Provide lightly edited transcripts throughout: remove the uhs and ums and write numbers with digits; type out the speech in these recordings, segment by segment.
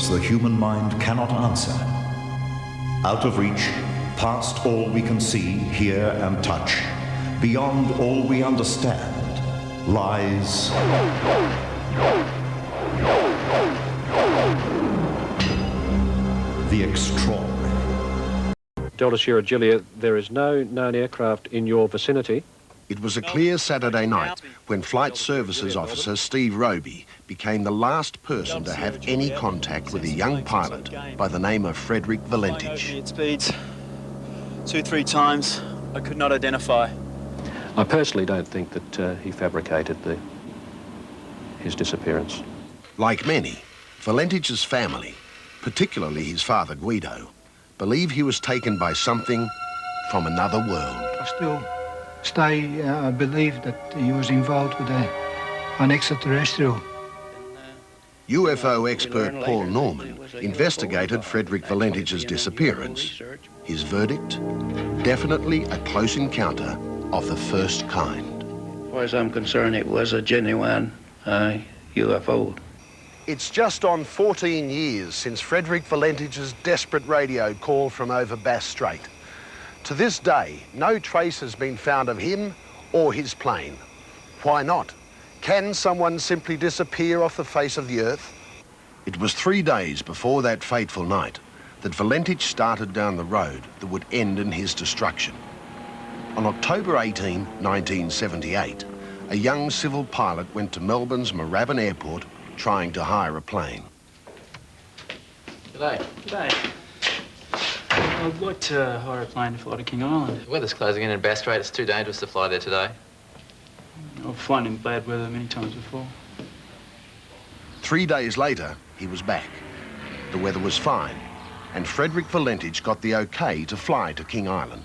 questions the human mind cannot answer. Out of reach, past all we can see, hear, and touch, beyond all we understand, lies the extraordinary. Delta Sierra Juliet, there is no known aircraft in your vicinity. It was a clear Saturday night when Flight Services Officer Steve Roby became the last person to have any contact with a young pilot by the name of Frederick Valentich. At speeds 2-3 times I could not identify. I personally don't think that he fabricated his disappearance. Like many, Valentich's family, particularly his father Guido, believe he was taken by something from another world. I believe that he was involved with an extraterrestrial. UFO expert Paul Norman investigated Frederick Valentich's disappearance. His verdict? Definitely a close encounter of the first kind. As far as I'm concerned, it was a genuine UFO. It's just on 14 years since Frederick Valentich's desperate radio call from over Bass Strait. To this day, no trace has been found of him or his plane. Why not? Can someone simply disappear off the face of the Earth? It was 3 days before that fateful night that Valentich started down the road that would end in his destruction. On October 18, 1978, a young civil pilot went to Melbourne's Moorabbin Airport trying to hire a plane. G'day. G'day. I'd like to hire a plane to fly to King Island. The weather's closing in Bass Strait. It's too dangerous to fly there today. I've flown in bad weather many times before. 3 days later, he was back. The weather was fine, and Frederick Valentich got the okay to fly to King Island.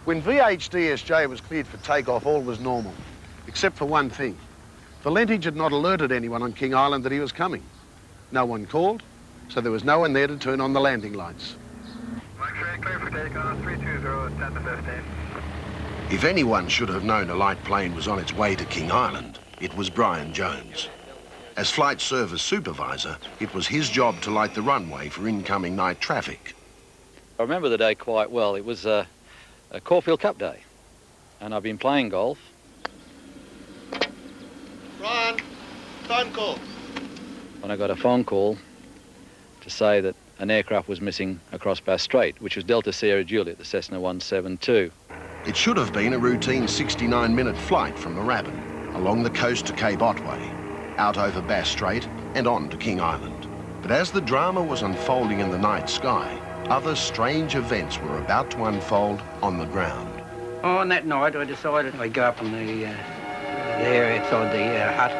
When VHDSJ was cleared for takeoff, all was normal, except for one thing. Valentich had not alerted anyone on King Island that he was coming. No one called, so there was no one there to turn on the landing lights. Clear for takeoff, 320, 10 to 15. If anyone should have known a light plane was on its way to King Island, it was Brian Jones. As flight service supervisor, it was his job to light the runway for incoming night traffic. I remember the day quite well. It was a Caulfield Cup day, and I've been playing golf. Brian, phone call. When I got a phone call to say that an aircraft was missing across Bass Strait, which was Delta Sierra Juliet, the Cessna 172. It should have been a routine 69-minute flight from Moorabbin, along the coast to Cape Otway, out over Bass Strait and on to King Island. But as the drama was unfolding in the night sky, other strange events were about to unfold on the ground. On that night, I decided I'd go up on the area outside the hut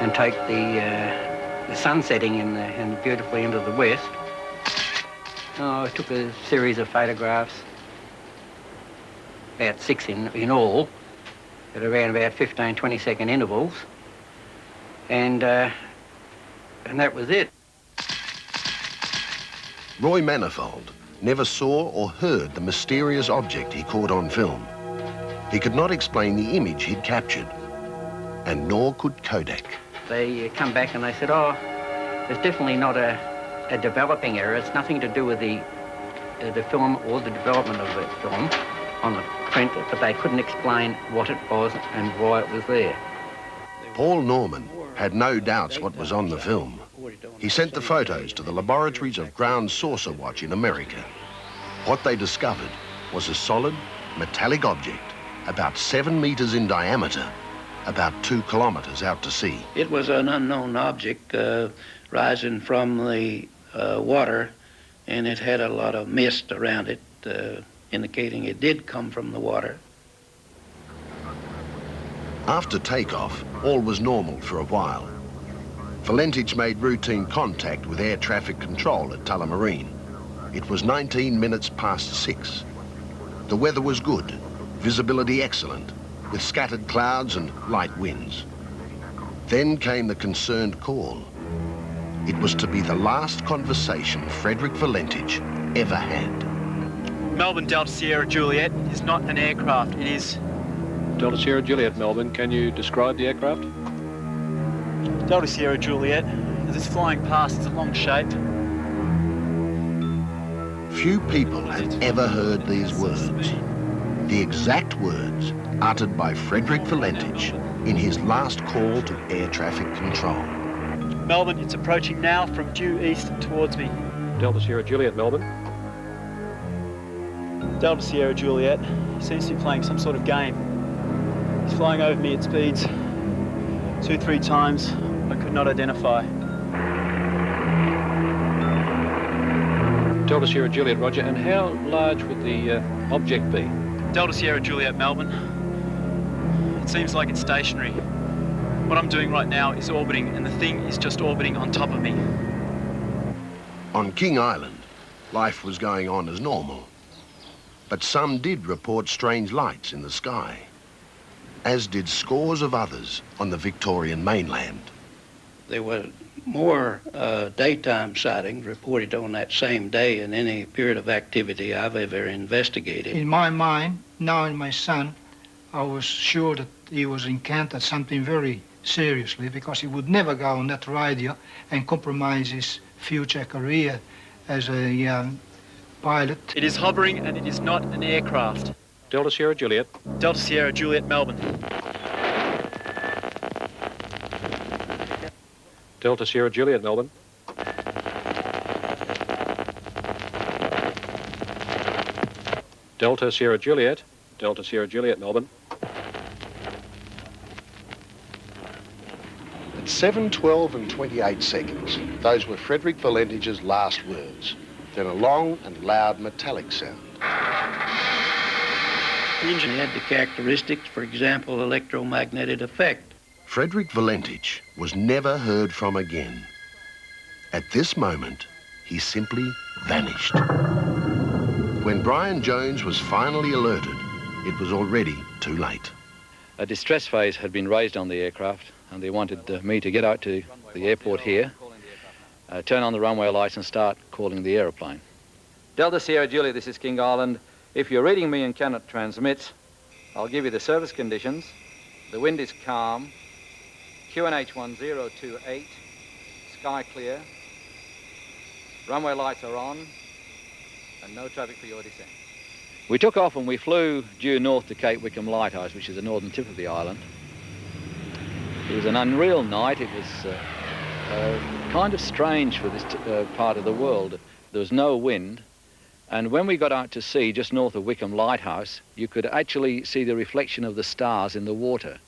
and take the sun setting in beautifully into the west. I took a series of photographs, about 6 in all, at around about 15, 20-second intervals, and that was it. Roy Manifold never saw or heard the mysterious object he caught on film. He could not explain the image he'd captured, and nor could Kodak. They come back and they said, oh, it's definitely not a developing error. It's nothing to do with the film or the development of the film on the print, but they couldn't explain what it was and why it was there. Paul Norman had no doubts what was on the film. He sent the photos to the laboratories of Ground Saucer Watch in America. What they discovered was a solid, metallic object about 7 meters in diameter, about 2 kilometers out to sea. It was an unknown object rising from the water, and it had a lot of mist around it, indicating it did come from the water. After takeoff, all was normal for a while. Valentich made routine contact with air traffic control at Tullamarine. It was 19 minutes past 6. The weather was good, visibility excellent, with scattered clouds and light winds. Then came the concerned call. It was to be the last conversation Frederick Valentich ever had. Melbourne Delta Sierra Juliet is not an aircraft, it is... Delta Sierra Juliet, Melbourne. Can you describe the aircraft? Delta Sierra Juliet As it's flying past, it's a long shape. Few people have ever heard these words. The exact words uttered by Frederick Valentich in his last call to air traffic control. Melbourne, it's approaching now from due east towards me. Delta Sierra Juliet, Melbourne. Delta Sierra Juliet. He seems to be playing some sort of game. He's flying over me at speeds 2-3 times I could not identify. Delta Sierra Juliet, roger. And how large would the object be? Delta Sierra Juliet, Melbourne. It seems like it's stationary. What I'm doing right now is orbiting, and the thing is just orbiting on top of me. On King Island, life was going on as normal. But some did report strange lights in the sky, as did scores of others on the Victorian mainland. There were more daytime sightings reported on that same day in any period of activity I've ever investigated. In my mind, knowing my son, I was sure that he was encountered something very seriously, because he would never go on that radio and compromise his future career as a pilot. It is hovering, and it is not an aircraft. Delta Sierra Juliet. Delta Sierra Juliet, Melbourne. Delta Sierra Juliet, Melbourne. Delta Sierra Juliet. Delta Sierra Juliet, Melbourne. At 7:12 and 28 seconds, those were Frederick Valentich's last words. Then a long and loud metallic sound. The engine had the characteristics, for example, electromagnetic effect. Frederick Valentich was never heard from again. At this moment, he simply vanished. When Brian Jones was finally alerted, it was already too late. A distress phase had been raised on the aircraft, and they wanted me to get out to the airport here, turn on the runway lights and start calling the aeroplane. Delta Sierra Juliet, this is King Island. If you're reading me and cannot transmit, I'll give you the service conditions. The wind is calm. QNH 1028, sky clear. Runway lights are on, and no traffic for your descent. We took off and we flew due north to Cape Wickham Lighthouse, which is the northern tip of the island. It was an unreal night. It was kind of strange for this part of the world. There was no wind, and when we got out to sea just north of Wickham Lighthouse, you could actually see the reflection of the stars in the water.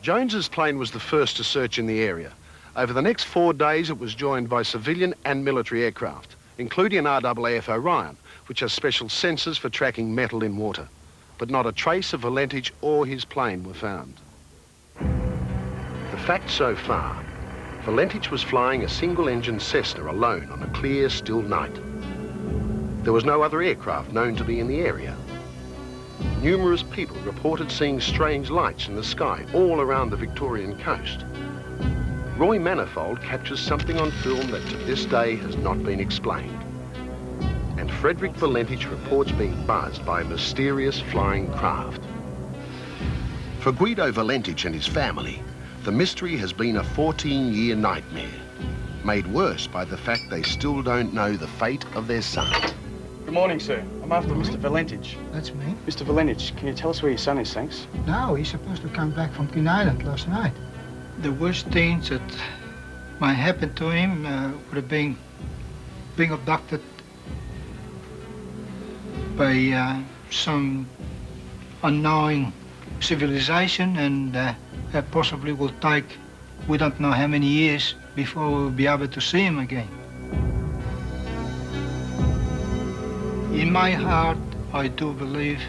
Jones's plane was the first to search in the area. Over the next 4 days, it was joined by civilian and military aircraft, including an RAAF Orion, which has special sensors for tracking metal in water. But not a trace of Valentich or his plane were found. The fact so far, Valentich was flying a single-engine Cessna alone on a clear, still night. There was no other aircraft known to be in the area. Numerous people reported seeing strange lights in the sky all around the Victorian coast. Roy Manifold captures something on film that to this day has not been explained. And Frederick Valentich reports being buzzed by a mysterious flying craft. For Guido Valentich and his family, the mystery has been a 14-year nightmare, made worse by the fact they still don't know the fate of their son. Good morning, sir. I'm after Mr. Valentich. That's me. Mr. Valentich, can you tell us where your son is, thanks? No, he's supposed to come back from King Island last night. The worst things that might happen to him would have been being abducted by some unknown civilization, and that possibly will take, we don't know how many years before we'll be able to see him again. In my heart, I do believe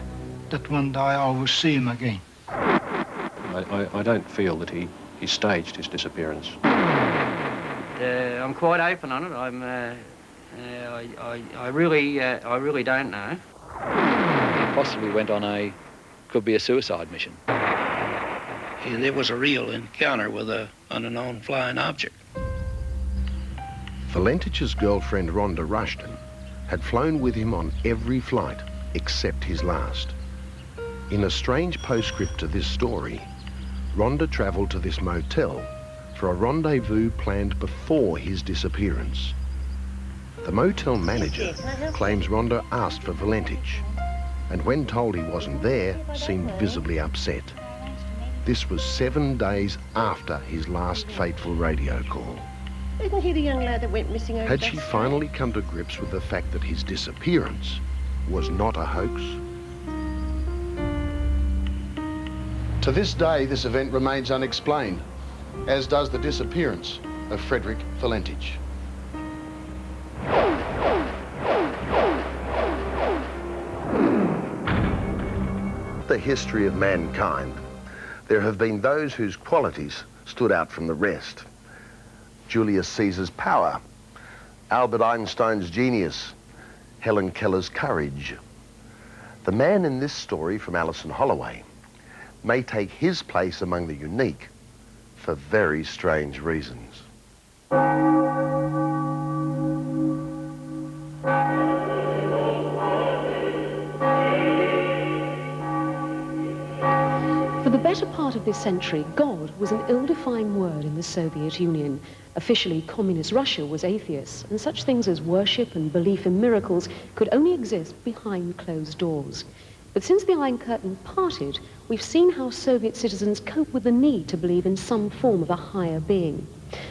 that one day I will see him again. I don't feel that he staged his disappearance. I'm quite open on it. I really don't know. Possibly went on could be a suicide mission. There was a real encounter with an unknown flying object. Valentich's girlfriend Rhonda Rushton had flown with him on every flight except his last. In a strange postscript to this story, Rhonda travelled to this motel for a rendezvous planned before his disappearance. The motel manager claims Rhonda asked for Valentich, and when told he wasn't there, seemed visibly upset. This was 7 days after his last fateful radio call. Isn't he the young lad that went missing over Had she finally come to grips with the fact that his disappearance was not a hoax? To this day, this event remains unexplained, as does the disappearance of Frederick Valentich. The history of mankind, there have been those whose qualities stood out from the rest. Julius Caesar's power, Albert Einstein's genius, Helen Keller's courage. The man in this story from Alison Holloway may take his place among the unique for very strange reasons. For the better part of this century, God was an ill-defined word in the Soviet Union. Officially, communist Russia was atheist, and such things as worship and belief in miracles could only exist behind closed doors. But since the Iron Curtain parted, we've seen how Soviet citizens cope with the need to believe in some form of a higher being.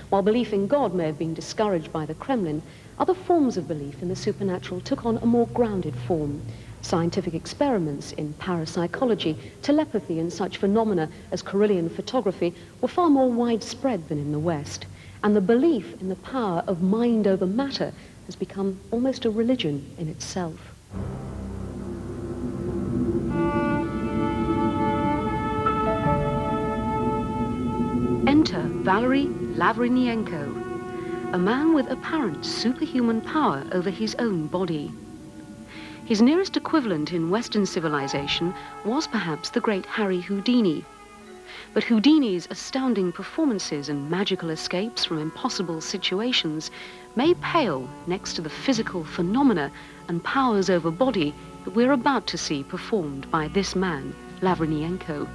While belief in God may have been discouraged by the Kremlin, other forms of belief in the supernatural took on a more grounded form. Scientific experiments in parapsychology, telepathy, and such phenomena as Carillion photography were far more widespread than in the West. And the belief in the power of mind over matter has become almost a religion in itself. Enter Valery Lavrin Yenko, a man with apparent superhuman power over his own body. His nearest equivalent in Western civilization was perhaps the great Harry Houdini. But Houdini's astounding performances and magical escapes from impossible situations may pale next to the physical phenomena and powers over body that we're about to see performed by this man, Lavrin Yenko.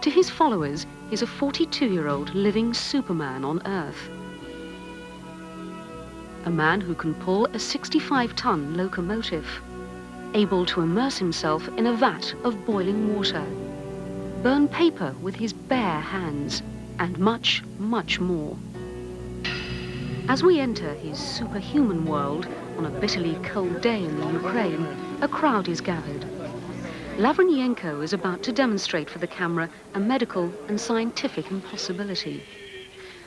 To his followers is a 42-year-old living Superman on Earth. A man who can pull a 65-ton locomotive, able to immerse himself in a vat of boiling water, burn paper with his bare hands, and much, much more. As we enter his superhuman world on a bitterly cold day in the Ukraine, a crowd is gathered. Lavrin Yenko is about to demonstrate for the camera a medical and scientific impossibility.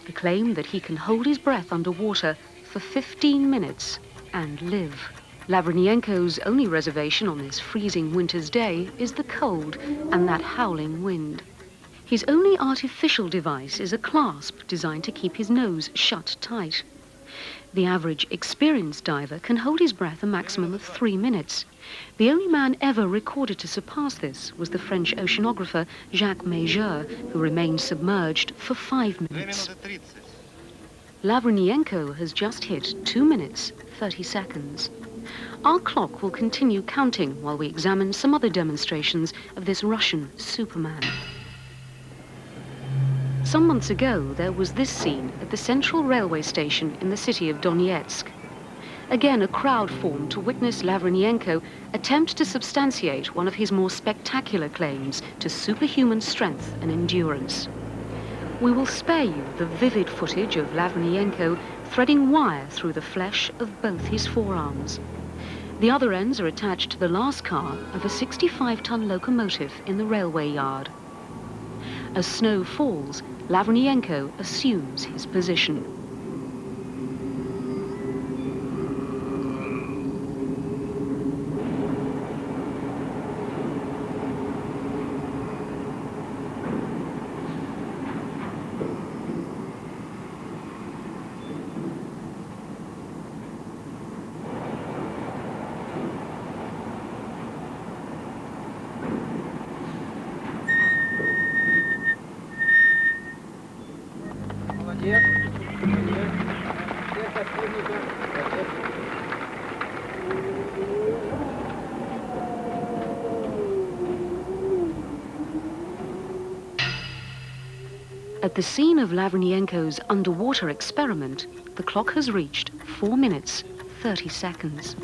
The claim that he can hold his breath underwater for 15 minutes and live. Lavrin Yenko's only reservation on this freezing winter's day is the cold and that howling wind. His only artificial device is a clasp designed to keep his nose shut tight. The average experienced diver can hold his breath a maximum of 3 minutes. The only man ever recorded to surpass this was the French oceanographer Jacques Majeur, who remained submerged for 5 minutes. Lavrin Yenko has just hit 2 minutes, 30 seconds. Our clock will continue counting while we examine some other demonstrations of this Russian Superman. Some months ago, there was this scene at the central railway station in the city of Donetsk. Again, a crowd formed to witness Lavrin Yenko attempt to substantiate one of his more spectacular claims to superhuman strength and endurance. We will spare you the vivid footage of Lavrin Yenko threading wire through the flesh of both his forearms. The other ends are attached to the last car of a 65-ton locomotive in the railway yard. As snow falls, Lavrin Yenko assumes his position. At the scene of Lavrin Yenko's underwater experiment, the clock has reached 4 minutes, 30 seconds.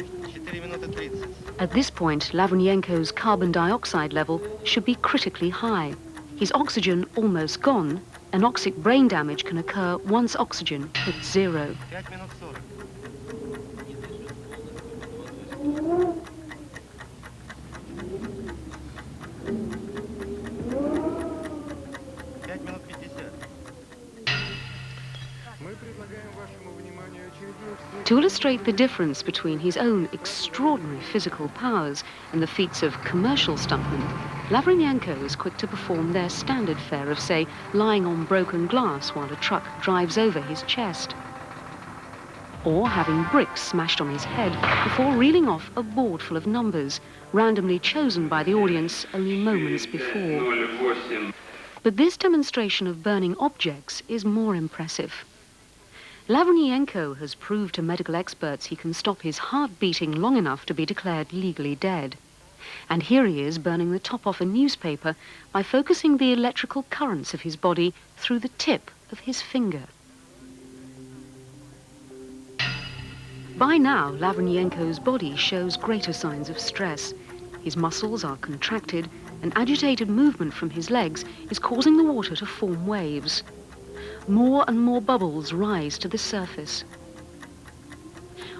At this point, Lavrin Yenko's carbon dioxide level should be critically high. His oxygen almost gone. Anoxic brain damage can occur once oxygen hits zero. To illustrate the difference between his own extraordinary physical powers and the feats of commercial stuntmen, Lavrin Yenko is quick to perform their standard fare of, say, lying on broken glass while a truck drives over his chest, or having bricks smashed on his head before reeling off a board full of numbers, randomly chosen by the audience only moments before. But this demonstration of burning objects is more impressive. Lavrin Yenko has proved to medical experts he can stop his heart beating long enough to be declared legally dead. And here he is burning the top off a newspaper by focusing the electrical currents of his body through the tip of his finger. By now, Lavrin Yenko's body shows greater signs of stress. His muscles are contracted, and agitated movement from his legs is causing the water to form waves. More and more bubbles rise to the surface.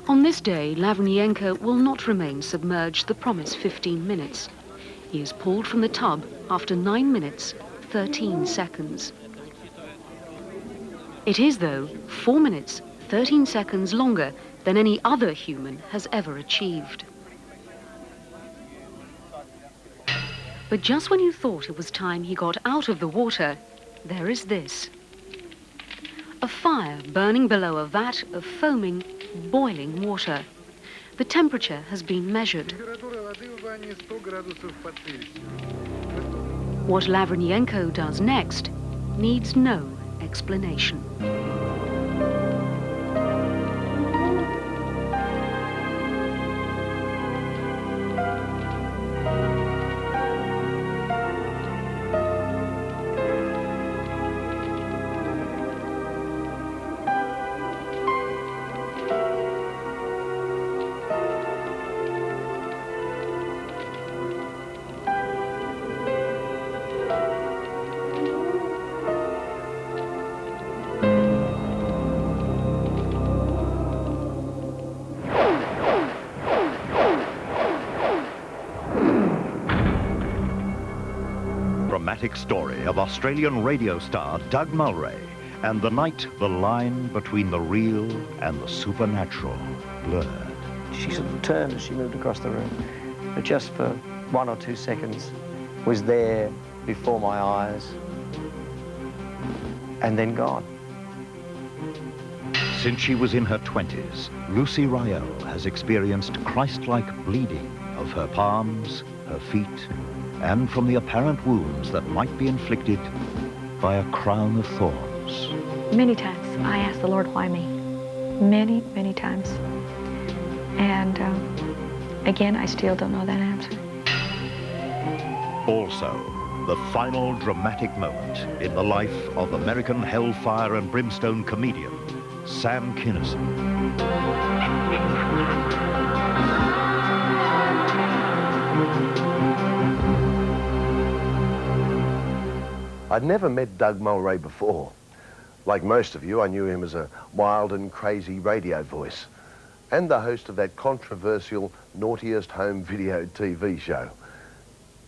On this day, Lavrin Yenko will not remain submerged the promised 15 minutes. He is pulled from the tub after 9 minutes, 13 seconds. It is, though, 4 minutes, 13 seconds longer than any other human has ever achieved. But just when you thought it was time he got out of the water, there is this. A fire burning below a vat of foaming, boiling water. The temperature has been measured. What Lavrin Yenko does next needs no explanation. Dramatic story of Australian radio star Doug Mulwray, and the night the line between the real and the supernatural blurred. She sort of turned as she moved across the room, but just for 1 or 2 seconds was there before my eyes and then gone. Since she was in her 20s, Lucy Rael has experienced Christ-like bleeding of her palms, her feet, and from the apparent wounds that might be inflicted by a crown of thorns. Many times I asked the Lord, why me? Many, many times. And again, I still don't know that answer. Also, the final dramatic moment in the life of American hellfire and brimstone comedian, Sam Kinison. I'd never met Doug Mulwray before. Like most of you, I knew him as a wild and crazy radio voice and the host of that controversial Naughtiest Home Video TV show.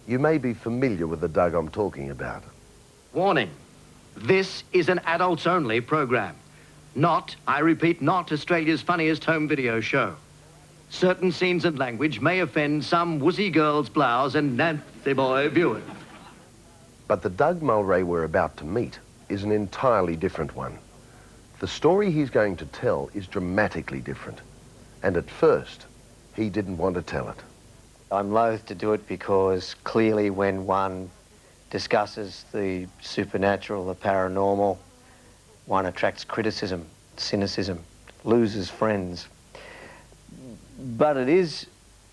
You may be familiar with the Doug I'm talking about. Warning, this is an adults-only program. Not, I repeat, not Australia's funniest home video show. Certain scenes and language may offend some wussy girl's blouse and Nancy boy viewers. But the Doug Mulwray we're about to meet is an entirely different one. The story he's going to tell is dramatically different. And at first, he didn't want to tell it. I'm loath to do it because clearly when one discusses the supernatural, the paranormal, one attracts criticism, cynicism, loses friends. But it is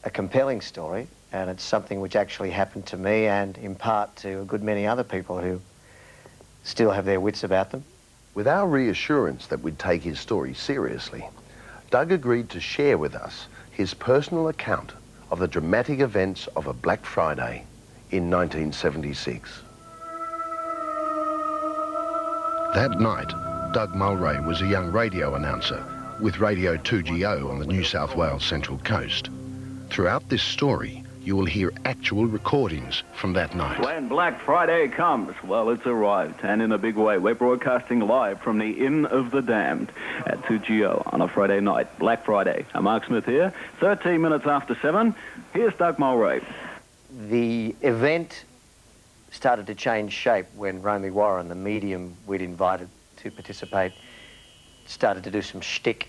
a compelling story, and it's something which actually happened to me and in part to a good many other people who still have their wits about them. With our reassurance that we'd take his story seriously, Doug agreed to share with us his personal account of the dramatic events of a Black Friday in 1976. That night, Doug Mulwray was a young radio announcer with Radio 2GO on the New South Wales Central Coast. Throughout this story, you will hear actual recordings from that night. When Black Friday comes, well, it's arrived, and in a big way. We're broadcasting live from the Inn of the Damned at 2GO on a Friday night, Black Friday. I'm Mark Smith here, 13 minutes after 7. Here's Doug Mulwray. The event started to change shape when Romy Warren, the medium we'd invited to participate, started to do some shtick.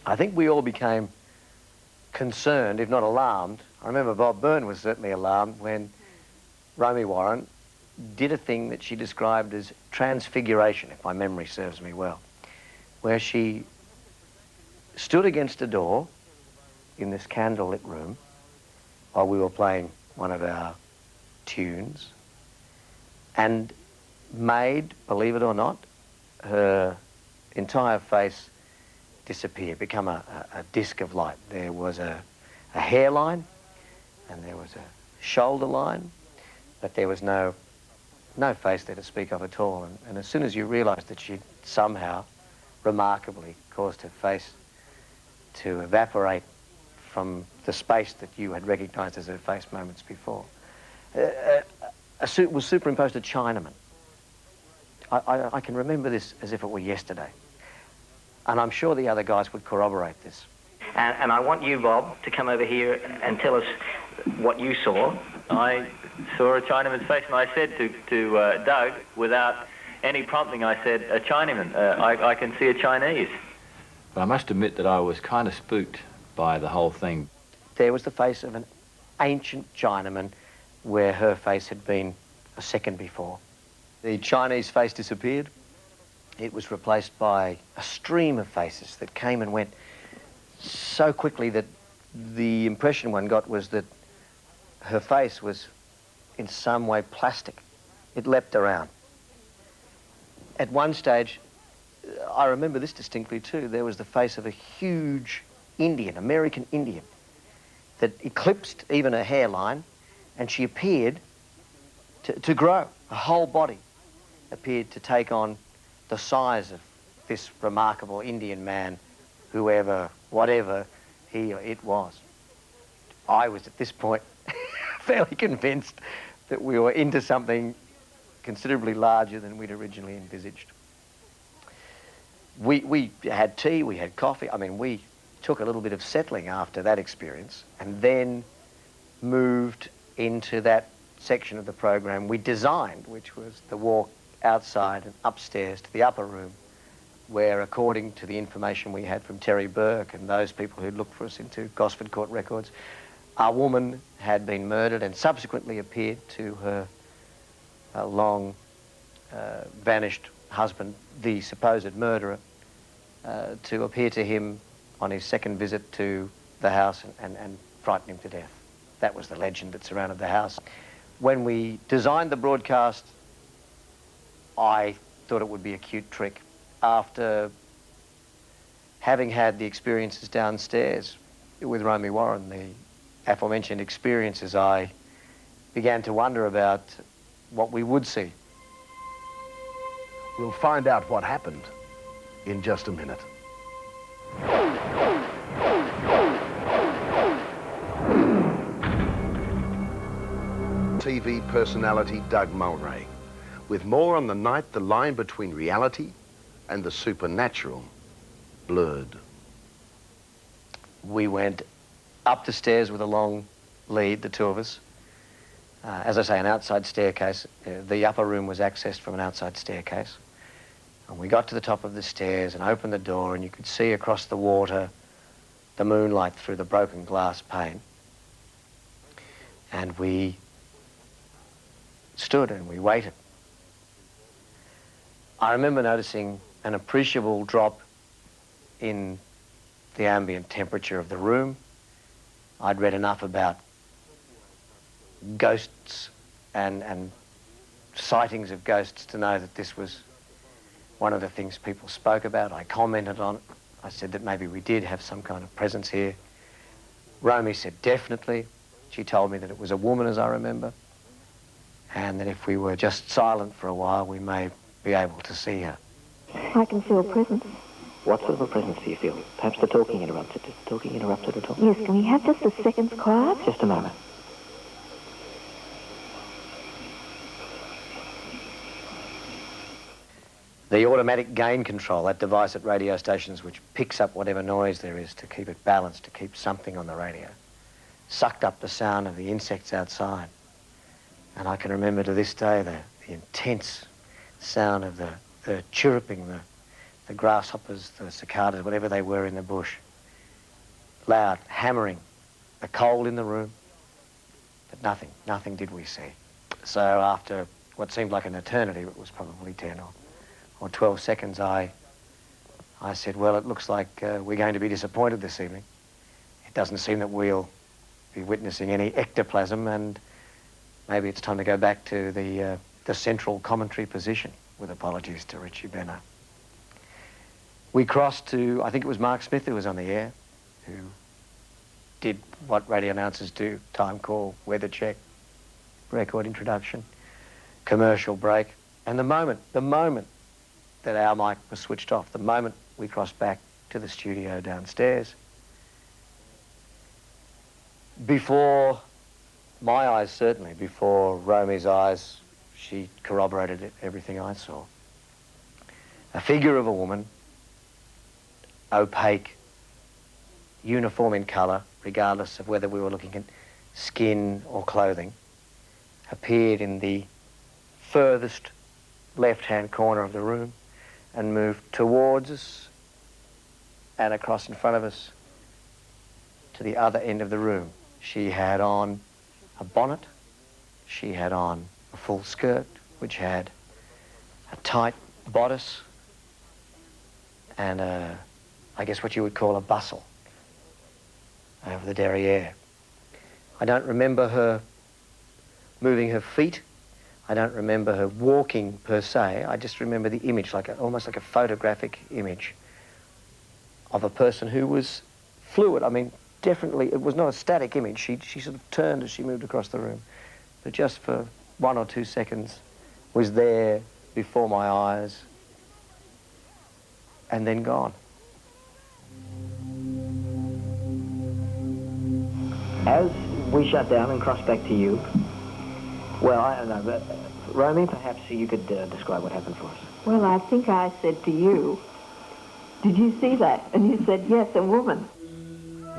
I think we all became concerned, if not alarmed. I remember Bob Byrne was certainly alarmed when Romy Warren did a thing that she described as transfiguration, if my memory serves me well, where she stood against a door in this candlelit room while we were playing one of our tunes and made, believe it or not, her entire face disappear, become a disc of light. There was a hairline and there was a shoulder line, but there was no face there to speak of at all. And as soon as you realised that she'd somehow, remarkably, caused her face to evaporate from the space that you had recognised as her face moments before, was superimposed a Chinaman. I can remember this as if it were yesterday. And I'm sure the other guys would corroborate this. And I want you, Bob, to come over here and tell us what you saw. I saw a Chinaman's face, and I said to Doug, without any prompting, I said, a Chinaman, I can see a Chinese. But I must admit that I was kind of spooked by the whole thing. There was the face of an ancient Chinaman where her face had been a second before. The Chinese face disappeared. It was replaced by a stream of faces that came and went so quickly that the impression one got was that her face was in some way plastic. It leapt around. At one stage, I remember this distinctly too, there was the face of a huge Indian, American Indian, that eclipsed even her hairline, and she appeared to grow. Her whole body appeared to take on the size of this remarkable Indian man, whoever, whatever he or it was. I was at this point fairly convinced that we were into something considerably larger than we'd originally envisaged. We had tea, we had coffee. I mean, we took a little bit of settling after that experience and then moved into that section of the program we designed, which was the walk outside and upstairs to the upper room, where, according to the information we had from Terry Burke and those people who'd looked for us into Gosford Court records, a woman had been murdered and subsequently appeared to her long vanished husband, the supposed murderer, to appear to him on his second visit to the house and frighten him to death. That was the legend that surrounded the house. When we designed the broadcast, I thought it would be a cute trick. After having had the experiences downstairs with Romy Warren, the aforementioned experiences, I began to wonder about what we would see. We'll find out what happened in just a minute. TV personality Doug Mulwray, with more on the night the line between reality and the supernatural blurred. We went up the stairs with a long lead, the two of us. As I say, an outside staircase. The upper room was accessed from an outside staircase. And we got to the top of the stairs and opened the door, and you could see across the water the moonlight through the broken glass pane. And we stood and we waited. I remember noticing an appreciable drop in the ambient temperature of the room. I'd read enough about ghosts and sightings of ghosts to know that this was one of the things people spoke about. I commented on it. I said that maybe we did have some kind of presence here. Romy said definitely. She told me that it was a woman, as I remember, and that if we were just silent for a while, we may be able to see her. I can feel presence. What sort of a presence do you feel? Perhaps the talking interrupted. Is the talking interrupted at all? Yes, can we have just a second's quiet? Just a moment. The automatic gain control, that device at radio stations which picks up whatever noise there is to keep it balanced, to keep something on the radio, sucked up the sound of the insects outside. And I can remember to this day the intense sound of the chirruping, the grasshoppers, the cicadas, whatever they were in the bush. Loud, hammering, the cold in the room. But nothing did we see. So after what seemed like an eternity, it was probably 10 or 12 seconds, I said, well, it looks like we're going to be disappointed this evening. It doesn't seem that we'll be witnessing any ectoplasm, and maybe it's time to go back to the central commentary position, with apologies to Richie Benner. We crossed to, I think it was Mark Smith who was on the air, who did what radio announcers do: time call, weather check, record introduction, commercial break. And the moment that our mic was switched off, the moment we crossed back to the studio downstairs, before my eyes, certainly, before Romy's eyes, she corroborated everything I saw. A figure of a woman, opaque, uniform in colour, regardless of whether we were looking at skin or clothing, appeared in the furthest left-hand corner of the room and moved towards us and across in front of us to the other end of the room. She had on a bonnet, she had on a full skirt, which had a tight bodice and I guess what you would call a bustle over the derriere. I don't remember her moving her feet. I don't remember her walking per se. I just remember the image, almost like a photographic image of a person who was fluid. I mean, definitely, it was not a static image. She sort of turned as she moved across the room, but just for 1 or 2 seconds was there before my eyes and then gone. As we shut down and crossed back to you, well, I don't know, but Romy, perhaps you could describe what happened for us. Well, I think I said to you, did you see that? And you said, yes, a woman.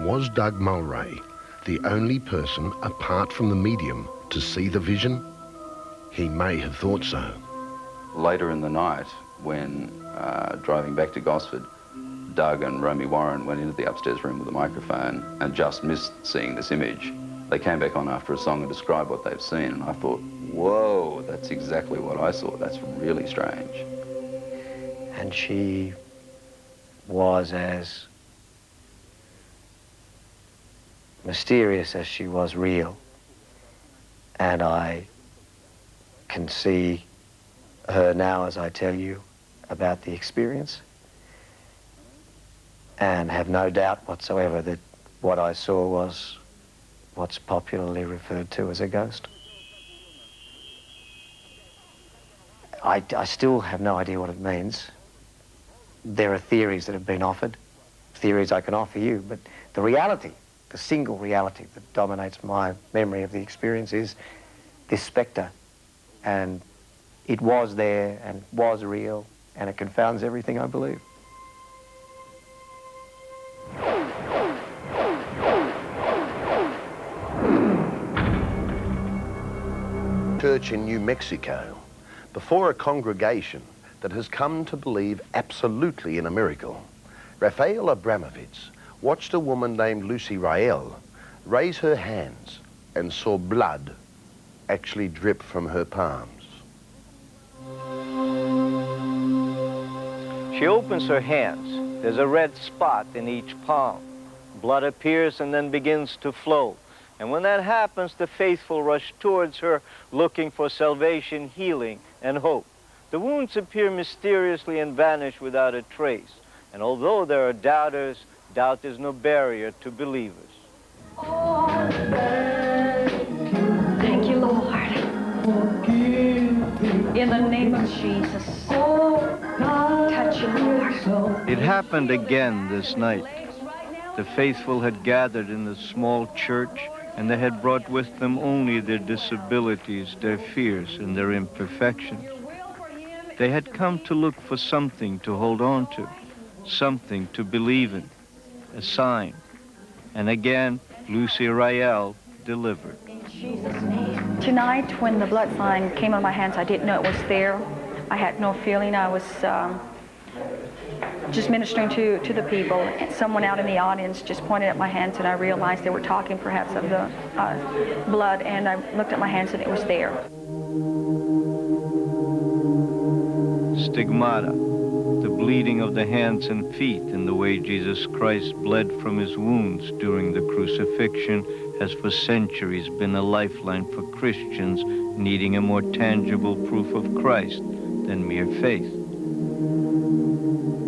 Was Doug Mulwray the only person apart from the medium to see the vision? He may have thought so. Later in the night, when driving back to Gosford, Doug and Romy Warren went into the upstairs room with a microphone and just missed seeing this image. They came back on after a song and described what they've seen, and I thought, whoa, that's exactly what I saw. That's really strange. And she was as mysterious as she was real. And I can see her now as I tell you about the experience, and have no doubt whatsoever that what I saw was what's popularly referred to as a ghost. I still have no idea what it means. There are theories that have been offered, theories I can offer you, but the reality, the single reality that dominates my memory of the experience is this spectre, and it was there and was real, and it confounds everything I believe. Church in New Mexico, before a congregation that has come to believe absolutely in a miracle, Raphael Abramovich watched a woman named Lucy Rael raise her hands and saw blood actually drip from her palms. She opens her hands. There's a red spot in each palm. Blood appears and then begins to flow. And when that happens, the faithful rush towards her, looking for salvation, healing, and hope. The wounds appear mysteriously and vanish without a trace. And although there are doubters, doubt is no barrier to believers. Thank you, Lord. In the name of Jesus. Touch you, Lord. It happened again this night. The faithful had gathered in the small church, and they had brought with them only their disabilities, their fears, and their imperfections. They had come to look for something to hold on to, something to believe in, a sign. And again, Lucy Rael delivered. Tonight, when the blood sign came on my hands, I didn't know it was there. I had no feeling. I was just ministering to the people. And someone out in the audience just pointed at my hands, and I realized they were talking perhaps of the blood, and I looked at my hands and it was there. Stigmata, the bleeding of the hands and feet in the way Jesus Christ bled from his wounds during the crucifixion, has for centuries been a lifeline for Christians needing a more tangible proof of Christ than mere faith.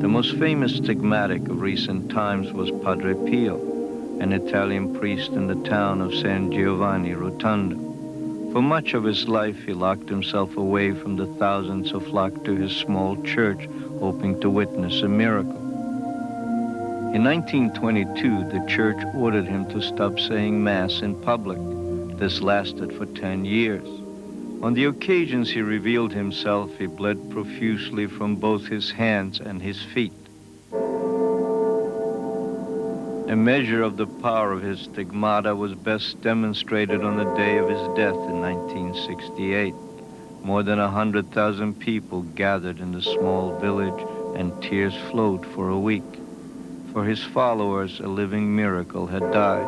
The most famous stigmatic of recent times was Padre Pio, an Italian priest in the town of San Giovanni Rotondo. For much of his life, he locked himself away from the thousands who flocked to his small church, hoping to witness a miracle. In 1922, the church ordered him to stop saying Mass in public. This lasted for 10 years. On the occasions he revealed himself, he bled profusely from both his hands and his feet. A measure of the power of his stigmata was best demonstrated on the day of his death in 1968. More than 100,000 people gathered in the small village, and tears flowed for a week. For his followers, a living miracle had died.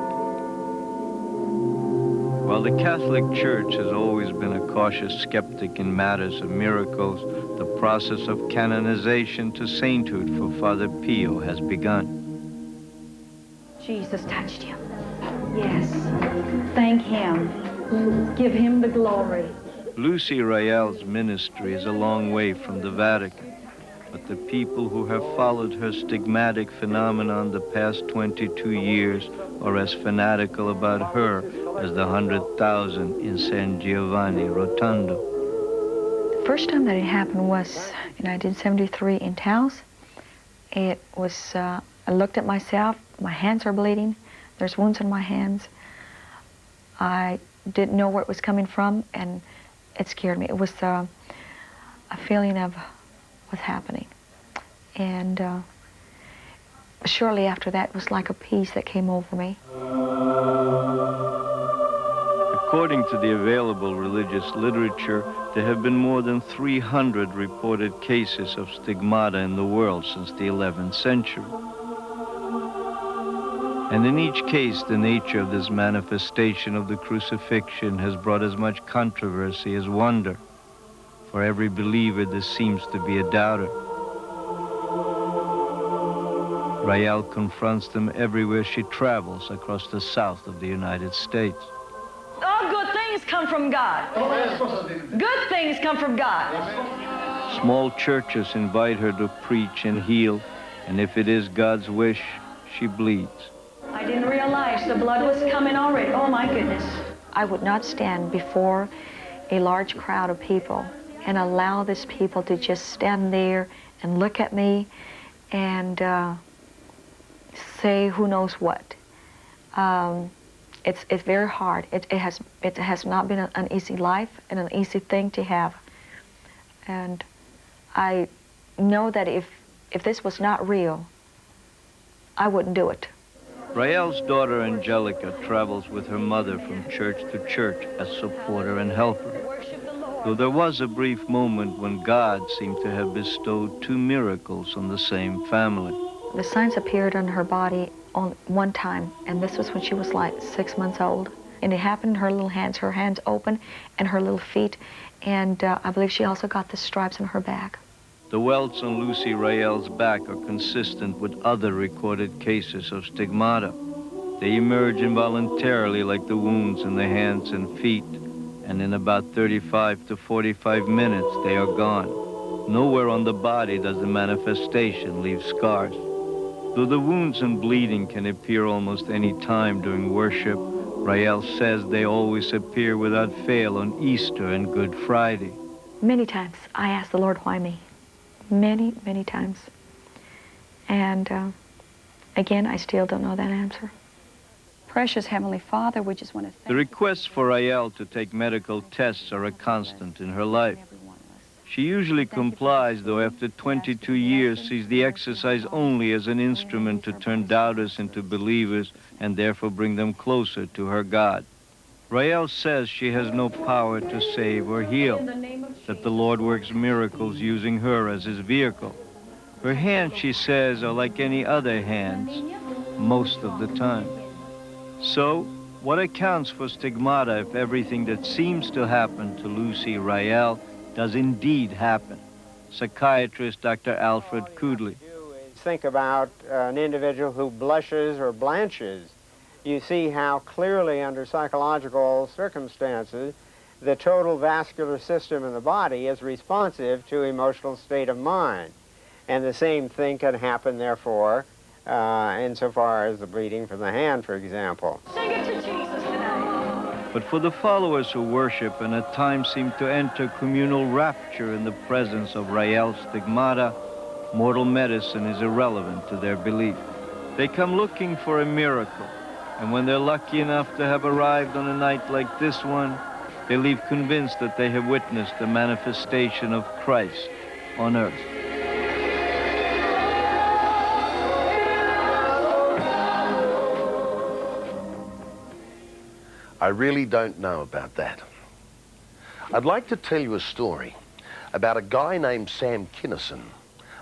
While the Catholic Church has always been a cautious skeptic in matters of miracles, the process of canonization to sainthood for Father Pio has begun. Jesus touched him. Yes. Thank him. Give him the glory. Lucy Rael's ministry is a long way from the Vatican, but the people who have followed her stigmatic phenomenon the past 22 years are as fanatical about her as the 100,000 in San Giovanni Rotondo. The first time that it happened was in 1973 in Taos. It was, I looked at myself, my hands are bleeding, there's wounds on my hands. I didn't know where it was coming from, and it scared me. It was a feeling of what's happening. And shortly after that, it was like a peace that came over me. According to the available religious literature, there have been more than 300 reported cases of stigmata in the world since the 11th century. And in each case, the nature of this manifestation of the crucifixion has brought as much controversy as wonder. For every believer, there seems to be a doubter. Rael confronts them everywhere she travels across the south of the United States. All good things come from God. Good things come from God. Small churches invite her to preach and heal, and if it is God's wish, she bleeds. I didn't realize the blood was coming already. Oh, my goodness. I would not stand before a large crowd of people and allow these people to just stand there and look at me and say who knows what. It's very hard. It has not been an easy life and an easy thing to have. And I know that if this was not real, I wouldn't do it. Rael's daughter Angelica travels with her mother from church to church as supporter and helper. Though there was a brief moment when God seemed to have bestowed two miracles on the same family. The signs appeared on her body on one time, and this was when she was like 6 months old. And it happened in her little hands open, and her little feet, and I believe she also got the stripes on her back. The welts on Lucy Rael's back are consistent with other recorded cases of stigmata. They emerge involuntarily like the wounds in the hands and feet, and in about 35 to 45 minutes they are gone. Nowhere on the body does the manifestation leave scars. Though the wounds and bleeding can appear almost any time during worship, Rael says they always appear without fail on Easter and Good Friday. Many times I asked the Lord, why me? Many, many times. And again, I still don't know that answer. Precious Heavenly Father, we just want to thank The requests for Rael to take medical tests are a constant in her life. She usually complies, though after 22 years sees the exercise only as an instrument to turn doubters into believers and therefore bring them closer to her God. Rael says she has no power to save or heal, that the Lord works miracles using her as his vehicle. Her hands, she says, are like any other hands most of the time. So, what accounts for stigmata if everything that seems to happen to Lucy Rael does indeed happen? Psychiatrist Dr. Alfred Kudley. Think about an individual who blushes or blanches. You see how clearly under psychological circumstances the total vascular system in the body is responsive to emotional state of mind. And the same thing can happen, therefore, insofar as the bleeding from the hand, for example. Sing it to Jesus tonight. But for the followers who worship and at times seem to enter communal rapture in the presence of Rael's stigmata, mortal medicine is irrelevant to their belief. They come looking for a miracle, and when they're lucky enough to have arrived on a night like this one, they leave convinced that they have witnessed the manifestation of Christ on earth. I really don't know about that. I'd like to tell you a story about a guy named Sam Kinison,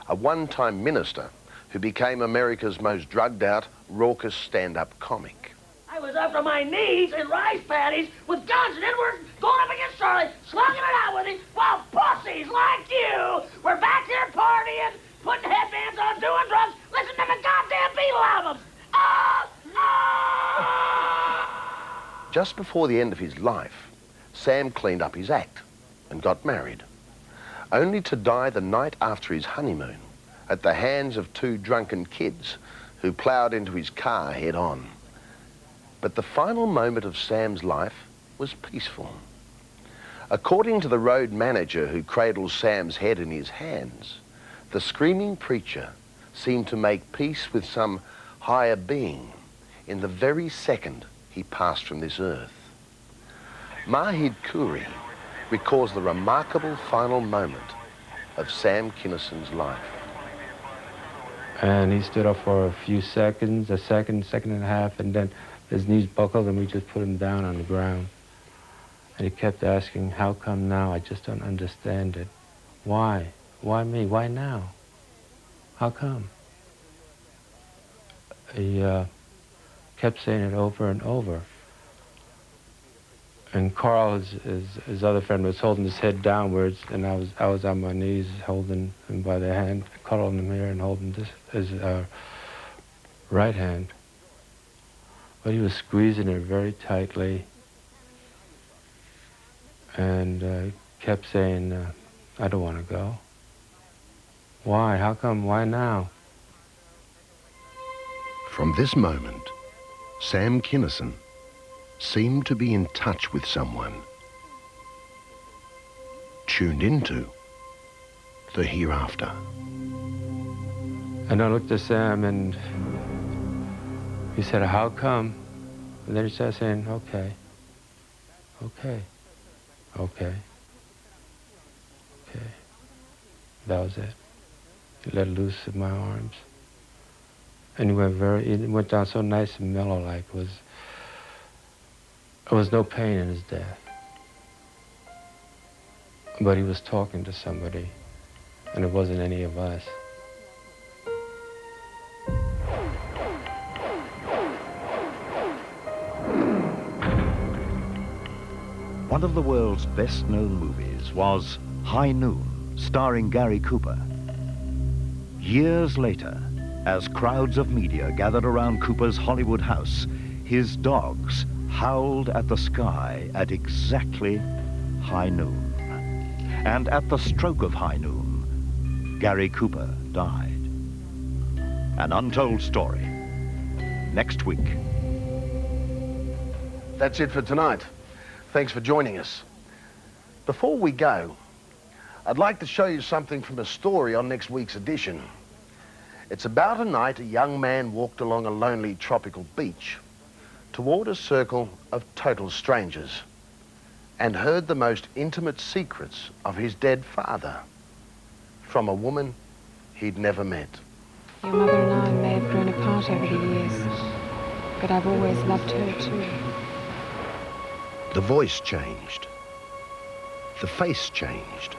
a one-time minister who became America's most drugged-out, raucous stand-up comic. I was up to my knees in rice paddies with guns and Edwards going up against Charlie, slugging it out with him, while pussies like you were back here partying, putting headbands on, doing drugs, listening to the goddamn Beatle albums. Just before the end of his life, Sam cleaned up his act and got married, only to die the night after his honeymoon at the hands of two drunken kids who ploughed into his car head-on. But the final moment of Sam's life was peaceful. According to the road manager who cradles Sam's head in his hands, the screaming preacher seemed to make peace with some higher being in the very second he passed from this earth. Mahid Khoury recalls the remarkable final moment of Sam Kinison's life. And he stood up for a few seconds, a second, second and a half, and then his knees buckled and we just put him down on the ground. And he kept asking, how come now? I just don't understand it. Why? Why me? Why now? How come? He kept saying it over and over. And Carl, his other friend, was holding his head downwards, and I was on my knees holding him by the hand, cuddling him here and holding his right hand. But he was squeezing it very tightly and kept saying, I don't want to go. Why? How come? Why now? From this moment, Sam Kinison seemed to be in touch with someone, tuned into the hereafter. And I looked at Sam and he said, how come? And then he started saying, okay, okay, okay, okay. That was it. He let loose in my arms. And he went down so nice and mellow, like there was no pain in his death. But he was talking to somebody, and it wasn't any of us. One of the world's best-known movies was High Noon, starring Gary Cooper. Years later, As crowds of media gathered around Cooper's Hollywood house, his dogs howled at the sky at exactly high noon. And at the stroke of high noon, Gary Cooper died. An untold story. Next week. That's it for tonight. Thanks for joining us. Before we go, I'd like to show you something from a story on next week's edition. It's about a night a young man walked along a lonely tropical beach toward a circle of total strangers and heard the most intimate secrets of his dead father from a woman he'd never met. Your mother and I may have grown apart over the years, but I've always loved her too. The voice changed. The face changed.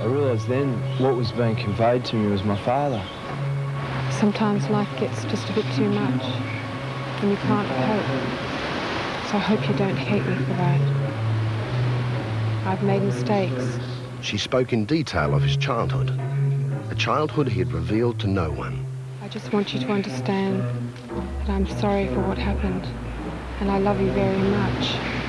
I realised then what was being conveyed to me was my father. Sometimes life gets just a bit too much, and you can't cope. So I hope you don't hate me for that. I've made mistakes. She spoke in detail of his childhood, a childhood he had revealed to no one. I just want you to understand that I'm sorry for what happened, and I love you very much.